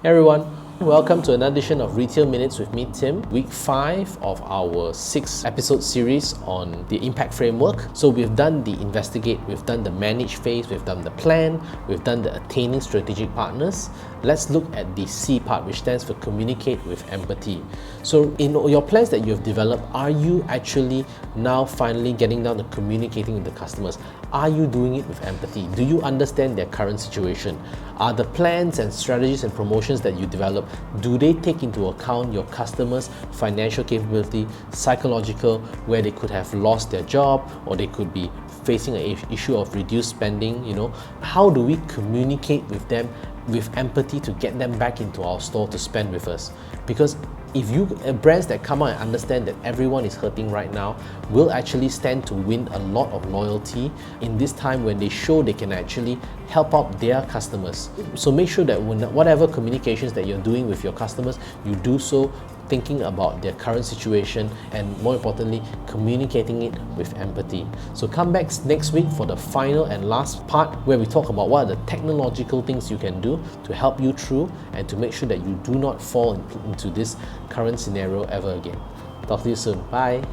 Hey everyone, welcome to another edition of Retail Minutes with me, Tim. Week 5 of our 6-episode series on the impact framework. So we've done the investigate, we've done the manage phase, we've done the plan, we've done the attaining strategic partners. Let's look at the C part, which stands for communicate with empathy. So in your plans that you've developed, are you actually now finally getting down to communicating with the customers? Are you doing it with empathy? Do you understand their current situation? Are the plans and strategies and promotions that you develop, do they take into account your customers' financial capability, psychological, where they could have lost their job or they could be facing an issue of reduced spending? How do we communicate with them with empathy to get them back into our store to spend with us? Because if brands that come out and understand that everyone is hurting right now will actually stand to win a lot of loyalty in this time when they show they can actually help out their customers. So make sure that whatever communications that you're doing with your customers, you do so thinking about their current situation and, more importantly, communicating it with empathy. So come back next week for the final and last part where we talk about what are the technological things you can do to help you through and to make sure that you do not fall into this current scenario ever again. Talk to you soon. Bye.